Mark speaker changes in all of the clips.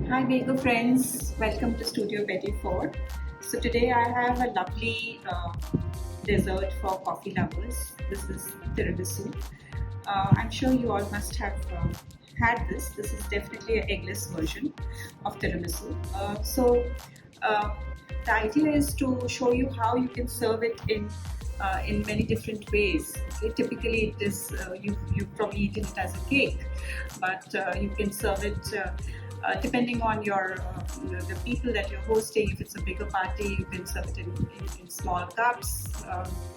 Speaker 1: Hi baker friends, welcome to Studio Betty 4. So today I have a lovely dessert for coffee lovers. This is tiramisu. I'm sure you all must have had this. This is definitely an eggless version of tiramisu. The idea is to show you how you can serve it in many different ways. Okay? Typically, it is you've probably eaten it as a cake, but you can serve it depending on the people that you're hosting. If it's a bigger party, you can serve it in small cups.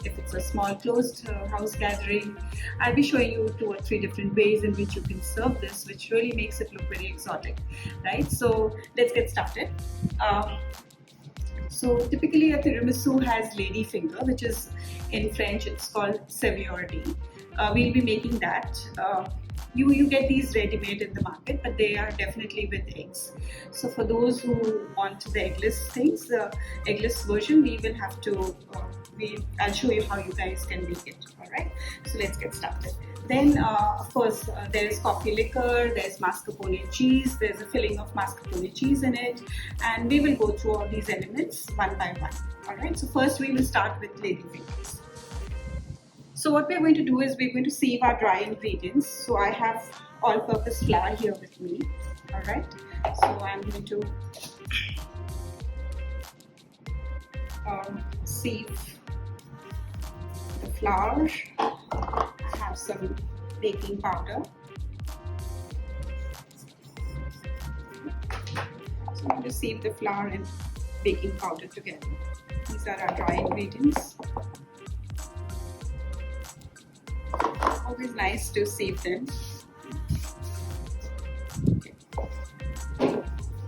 Speaker 1: If it's a small closed house gathering, I'll be showing you 2 or 3 different ways in which you can serve this, which really makes it look very exotic, right? So let's get started. So typically a tiramisu has ladyfinger, which is in French it's called SAVIOARDI. We'll be making that. You get these ready-made in the market, but they are definitely with eggs. So for those who want the eggless things, the eggless version, we will have to, I'll show you how you guys can make it, alright? So let's get started. Then of course there is coffee liquor, there's mascarpone cheese, there's a filling of mascarpone cheese in it, and we will go through all these elements one by one, alright? So first we will start with ladyfingers. So what we're going to do is we're going to sieve our dry ingredients. So I have all-purpose flour here with me, alright? So I'm going to sieve the flour. I have some baking powder. So I'm going to sieve the flour and baking powder together. These are our dry ingredients. Always nice to sieve them. Okay.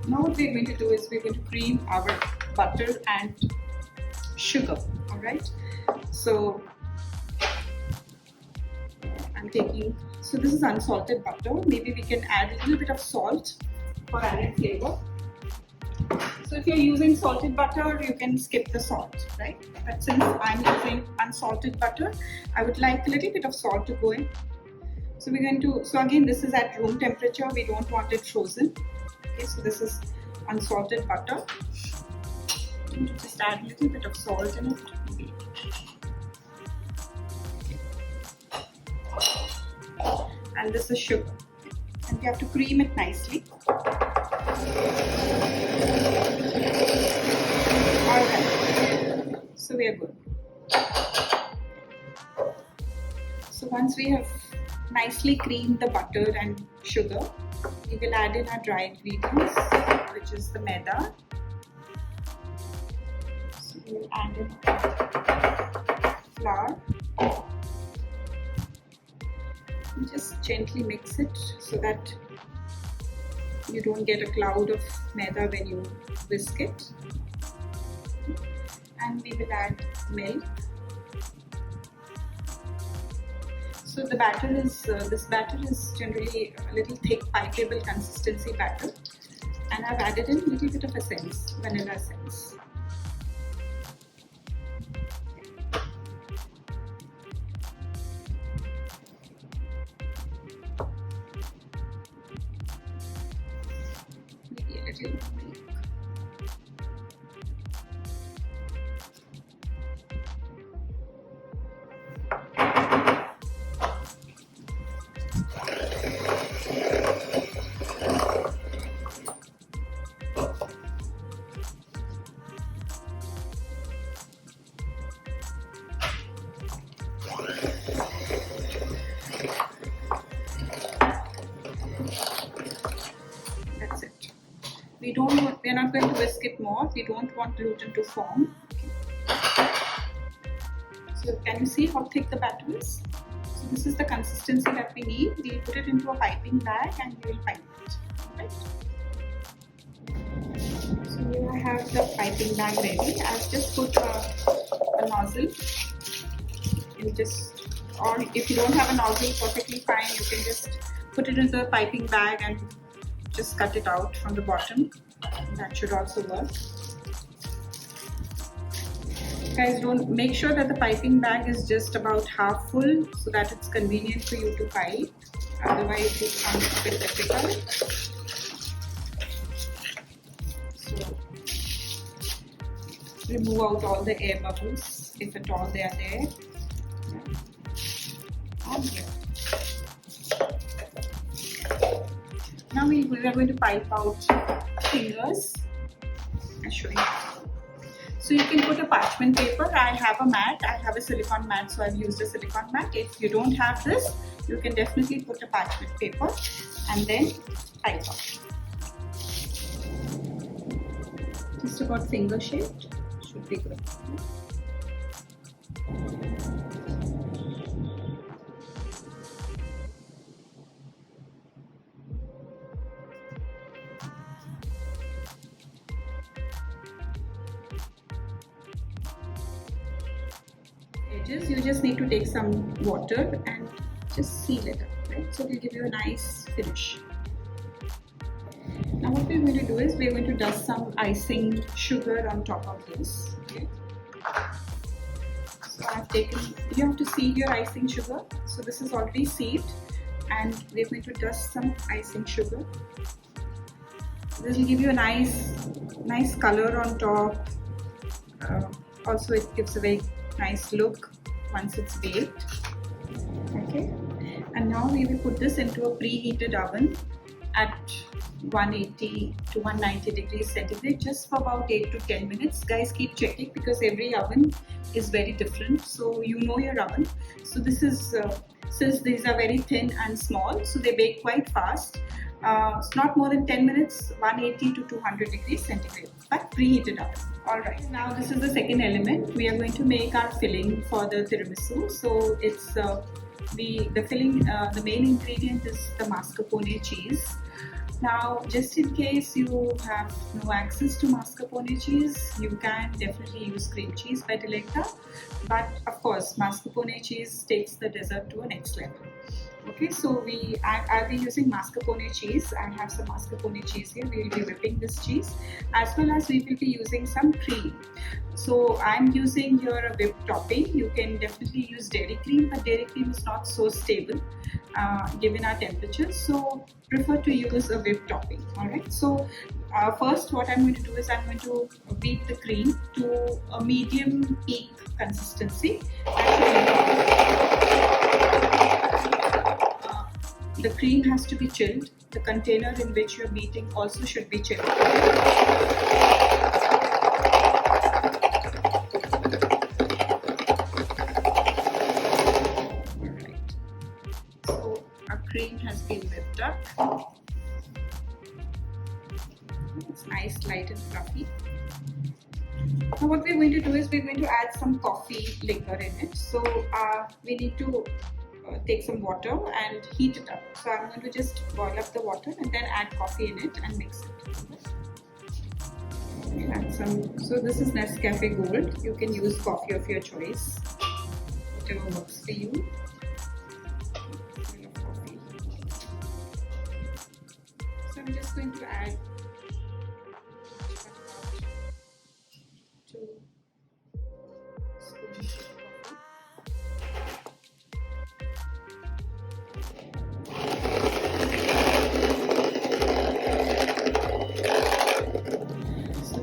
Speaker 1: Now what we're going to do is we're going to cream our butter and sugar, alright? So I'm taking, so this is unsalted butter. Maybe we can add a little bit of salt for added flavor. So if you're using salted butter, you can skip the salt, right? But since I'm using unsalted butter, I would like a little bit of salt to go in. So we're going to, so again, this is at room temperature. We don't want it frozen. Okay, so this is unsalted butter. I'm going to just add a little bit of salt in it. And this is sugar. And we have to cream it nicely. Alright, so we are good. So once we have nicely creamed the butter and sugar, we will add in our dry ingredients, which is the Maida. So we will add in flour. And just gently mix it so that you don't get a cloud of Maida when you whisk it. And we will add milk. So the batter is, this batter is generally a little thick, pipeable consistency batter. And I've added in a little bit of essence, vanilla essence. Maybe a little milk. That's it. We're not going to whisk it more. We don't want gluten to form. Okay. So can you see how thick the batter is? So this is the consistency that we need. We'll put it into a piping bag and we will pipe it. Right? So here I have the piping bag ready. I've just put a nozzle. Or if you don't have a nozzle, perfectly fine. You can just put it into the piping bag and just cut it out from the bottom. That should also work. Guys, don't make sure that the piping bag is just about half full so that it's convenient for you to pipe. Otherwise, it becomes a bit difficult. remove out all the air bubbles, if at all they are there. Yeah. Now we are going to pipe out fingers. I'll show you. So you can put a parchment paper. I have a mat. I have a silicone mat, so I've used a silicone mat. If you don't have this, you can definitely put a parchment paper and then pipe out. Just about finger shaped. Should be good. Edges, you just need to take some water and just seal it up, right? So it will give you a nice finish. Now what we're going to do is we're going to dust some icing sugar on top of this. Okay. So I've taken, you have to sieve your icing sugar. So this is already sieved and we're going to dust some icing sugar. This will give you a nice color on top. Also it gives a very nice look once it's baked. Okay, and now we will put this into a preheated oven at 180 to 190 degrees centigrade just for about 8 to 10 minutes. Guys, keep checking because every oven is very different, so you know your oven. So this is since these are very thin and small, so they bake quite fast. It's not more than 10 minutes, 180 to 200 degrees centigrade, but preheated oven. Alright, now this is the second element. We are going to make our filling for the tiramisu. So it's the filling, the main ingredient is the mascarpone cheese. Now, just in case you have no access to mascarpone cheese, you can definitely use cream cheese by Delecta. But of course, mascarpone cheese takes the dessert to a next level. Okay, so I'll be using mascarpone cheese. I have some mascarpone cheese here. We will be whipping this cheese, as well as we will be using some cream. So I'm using here a whipped topping. You can definitely use dairy cream, but dairy cream is not so stable given our temperatures. So prefer to use a whipped topping. All right. So first, what I'm going to do is I'm going to beat the cream to a medium peak consistency. The cream has to be chilled. The container in which you're beating also should be chilled. Alright. So our cream has been whipped up. It's nice, light and fluffy. Now what we're going to do is we're going to add some coffee liquor in it. So we need to take some water and heat it up. So I'm going to just boil up the water and then add coffee in it and mix it. Add some. So this is Nescafe Gold. You can use coffee of your choice, whatever works for you. So I'm just going to add 2 spoons of coffee.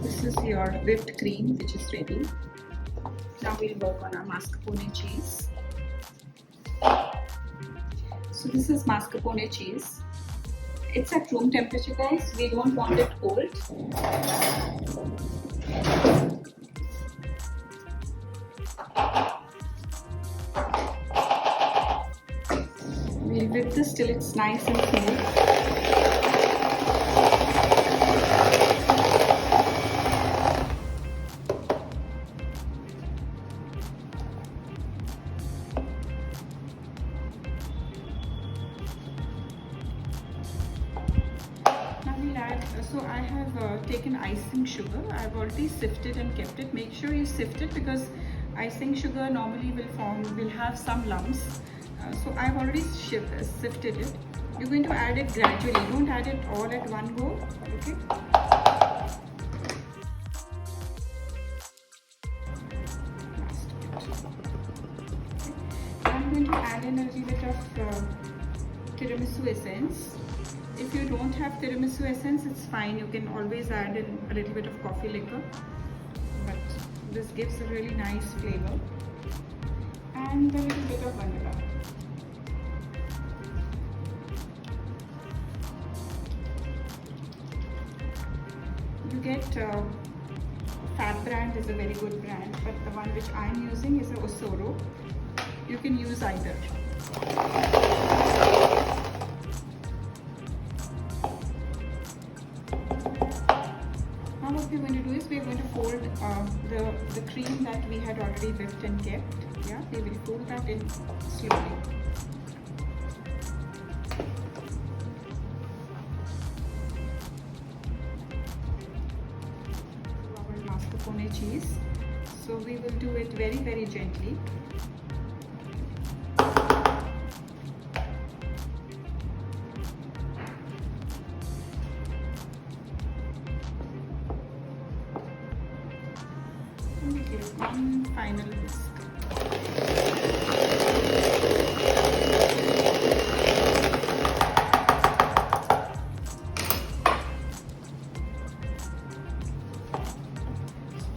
Speaker 1: This is your whipped cream, which is ready. Now we'll work on our mascarpone cheese. So this is mascarpone cheese. It's at room temperature, guys. We don't want it cold. We'll whip this till it's nice and smooth. So I have taken icing sugar. I've already sifted and kept it. Make sure you sift it because icing sugar normally will have some lumps. So I've already sifted it. You're going to add it gradually. Don't add it all at one go. Okay. I'm going to add in a little bit of tiramisu essence. If you don't have tiramisu essence, it's fine. You can always add in a little bit of coffee liquor. But This gives a really nice flavor. And a little bit of vanilla. You get Fab brand is a very good brand, but the one which I'm using is a Osoro. You can use either. Now what we're going to do is we're going to fold the cream that we had already whipped and kept. Yeah, we will fold that in slowly. Our mascarpone cheese. So we will do it very, very gently. And give it one final whisk.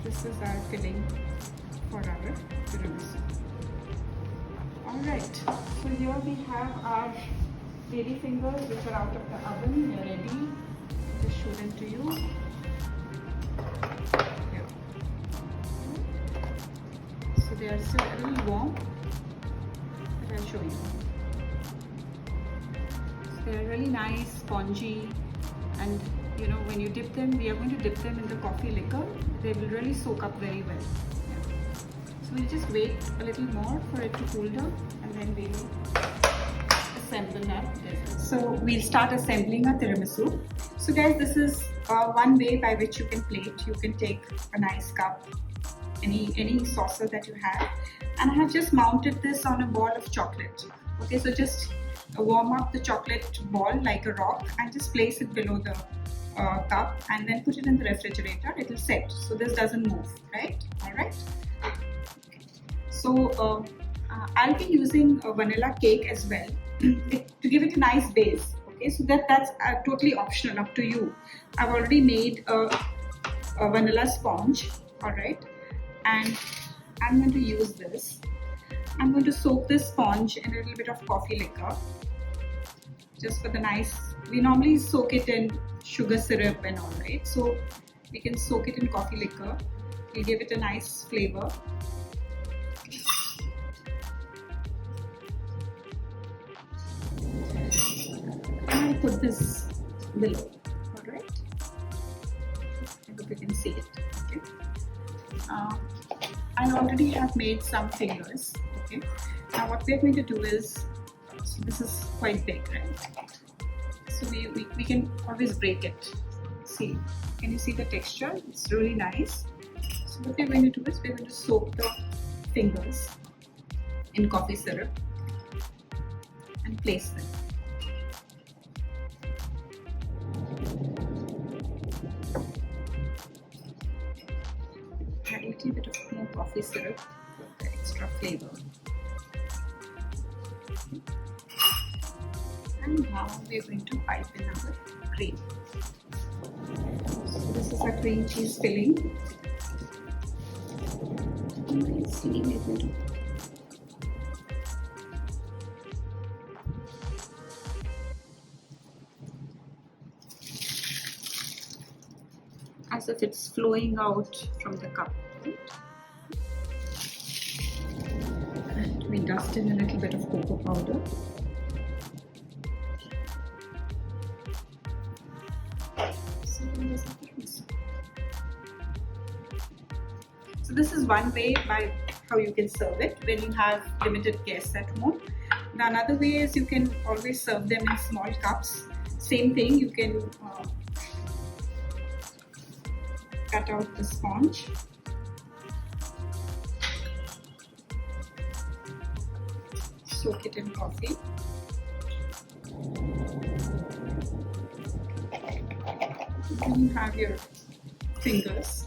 Speaker 1: This is our filling for our tiramisu. Alright, so here we have our ladyfingers which are out of the oven. They are ready. Just show them to you. Here. So they are still a little warm, but I'll show you. So they are really nice, spongy, and you know, when you dip them, we are going to dip them in the coffee liquor. They will really soak up very well. Yeah. So we'll just wait a little more for it to cool down, and then we will assemble our dessert. So we'll start assembling our tiramisu. So guys, this is one way by which you can plate. You can take a nice cup, any saucer that you have, and I have just mounted this on a ball of chocolate. Okay, so just warm up the chocolate ball like a rock and just place it below the cup and then put it in the refrigerator. It will set, so this doesn't move, right? All right. Okay. So I'll be using a vanilla cake as well to give it a nice base. Okay, so that's totally optional, up to you. I've already made a vanilla sponge. All right, and I'm going to use this. I'm going to soak this sponge in a little bit of coffee liquor, just for the nice. We normally soak it in sugar syrup and all, right? So we can soak it in coffee liquor. We'll give it a nice flavor. And I'll put this below. All right. I hope you can see it. Okay. I already have made some fingers. Okay. Now what we're going to do is, so this is quite big, right? So we can always break it. See, can you see the texture? It's really nice. So what we're going to do is we're going to soak the fingers in coffee syrup and place them. Add a little bit of more coffee syrup for the extra flavor. And now we are going to pipe in our cream. So this is our cream cheese filling. As if it's flowing out from the cup. Right? And we dust in a little bit of cocoa powder. So this is one way by how you can serve it when you have limited guests at home. The another way is you can always serve them in small cups. Same thing, you can cut out the sponge. Soak it in coffee. Then you have your fingers.